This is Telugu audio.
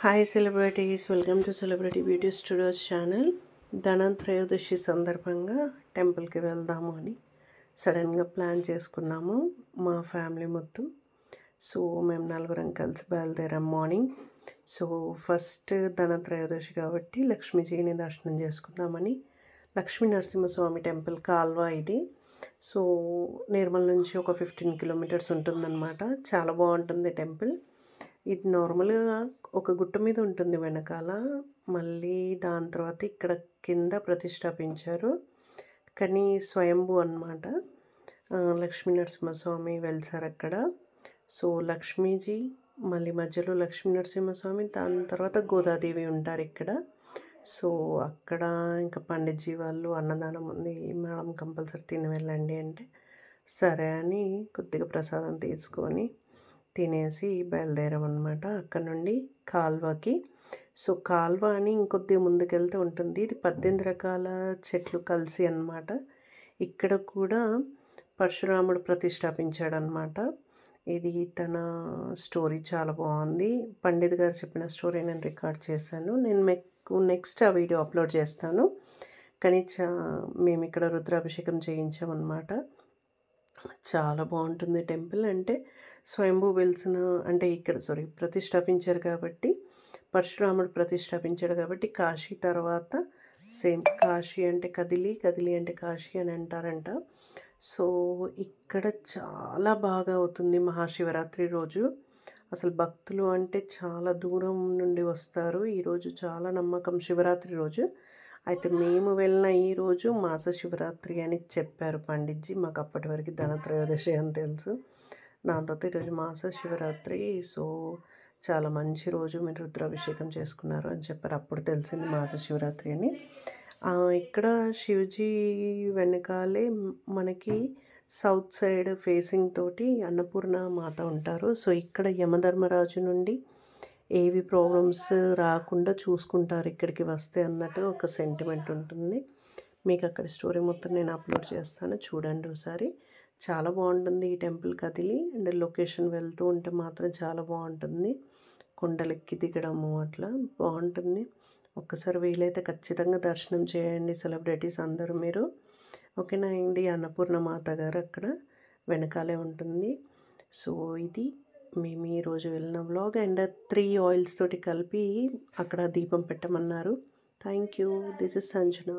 Hi celebrities, welcome to celebrity beauty studios channel. Dhanatrayodashi సందర్భంగా టెంపుల్కి వెళ్దాము అని సడన్గా ప్లాన్ చేసుకున్నాము మా ఫ్యామిలీ మొత్తం. సో మేము నలుగురం కలిసి బయలుదేరాం మార్నింగ్. సో ఫస్ట్ ధనత్రయోదశి కాబట్టి లక్ష్మీజీని దర్శనం చేసుకుందామని లక్ష్మీ నరసింహస్వామి టెంపుల్ కాల్వ ఇది. సో నిర్మల్ నుంచి ఒక 15 కిలోమీటర్స్ ఉంటుందన్నమాట. చాలా బాగుంటుంది టెంపుల్. ఇది నార్మల్గా ఒక గుట్ట మీద ఉంటుంది వెనకాల. మళ్ళీ దాని తర్వాత ఇక్కడ కింద ప్రతిష్టాపించారు, కానీ స్వయంభూ అన్నమాట. లక్ష్మీ నరసింహస్వామి వెలిసారు అక్కడ. సో లక్ష్మీజీ, మళ్ళీ మధ్యలో లక్ష్మీ నరసింహస్వామి, దాని తర్వాత గోదాదేవి ఉంటారు ఇక్కడ. సో అక్కడ ఇంకా పండిట్జీ వాళ్ళు అన్నదానం ఉంది మేడం, కంపల్సరీ తిని వెళ్ళండి అంటే సరే అని కొద్దిగా ప్రసాదం తీసుకొని తినేసి బయలుదేరామన్నమాట. అక్కడ నుండి కాల్వకి. సో కాల్వ అని ఇంకొద్ది ముందుకెళ్తే ఉంటుంది. ఇది 18 రకాల చెట్లు కలిసి అన్నమాట. ఇక్కడ కూడా పరశురాముడు ప్రతిష్టాపించాడనమాట. ఇది తన స్టోరీ చాలా బాగుంది. పండిత్ గారు చెప్పిన స్టోరీ నేను రికార్డ్ చేశాను. నేను మీకు నెక్స్ట్ ఆ వీడియో అప్లోడ్ చేస్తాను. కానీ మేము ఇక్కడ రుద్రాభిషేకం చేయించామన్నమాట. చాలా బాగుంటుంది టెంపుల్. అంటే స్వయంభూ వెలిసిన అంటే ఇక్కడ ప్రతిష్టాపించారు కాబట్టి, పరశురాముడు ప్రతిష్టాపించాడు కాబట్టి కాశీ తర్వాత సేమ్ కాశీ అంటే కదిలి, కదిలి అంటే కాశీ అని అంటారంట. సో ఇక్కడ చాలా బాగా అవుతుంది మహాశివరాత్రి రోజు. అసలు భక్తులు అంటే చాలా దూరం నుండి వస్తారు. ఈరోజు చాలా నమ్మకం శివరాత్రి రోజు. అయితే మేము వెళ్ళిన ఈరోజు మాస శివరాత్రి అని చెప్పారు పండిట్జీ. మాకు అప్పటి వరకు ధనత్రయోదశి అని తెలుసు. దాని తర్వాత ఈరోజు మాస శివరాత్రి. సో చాలా మంచి రోజు, మీరు రుద్రాభిషేకం చేసుకున్నారు అని చెప్పారు. అప్పుడు తెలిసింది మాస శివరాత్రి అని. ఇక్కడ శివజీ వెనకాలే మనకి సౌత్ సైడ్ ఫేసింగ్ తోటి అన్నపూర్ణ మాత ఉంటారు. సో ఇక్కడ యమధర్మరాజు నుండి ఏవి ప్రాబ్లమ్స్ రాకుండా చూసుకుంటారు ఇక్కడికి వస్తే అన్నట్టు ఒక సెంటిమెంట్ ఉంటుంది. మీకు అక్కడ స్టోరీ మొత్తం నేను అప్లోడ్ చేస్తాను, చూడండి ఒకసారి. చాలా బాగుంటుంది ఈ టెంపుల్ కదిలి. అండ్ లొకేషన్ వెళ్తూ ఉంటే మాత్రం చాలా బాగుంటుంది. కొండలెక్కి దిగడము అట్లా బాగుంటుంది. ఒక్కసారి వీలైతే ఖచ్చితంగా దర్శనం చేయండి సెలబ్రిటీస్ అందరూ మీరు. ఓకేనా. ఇది అన్నపూర్ణ మాత గారు అక్కడ వెనకాలే ఉంటుంది. సో ఇది మేము ఈరోజు వెళ్ళిన వ్లాగ్. అండ్ 3 ఆయిల్స్ తోటి కలిపి అక్కడ దీపం పెట్టమన్నారు. Thank you. This is Sanjana.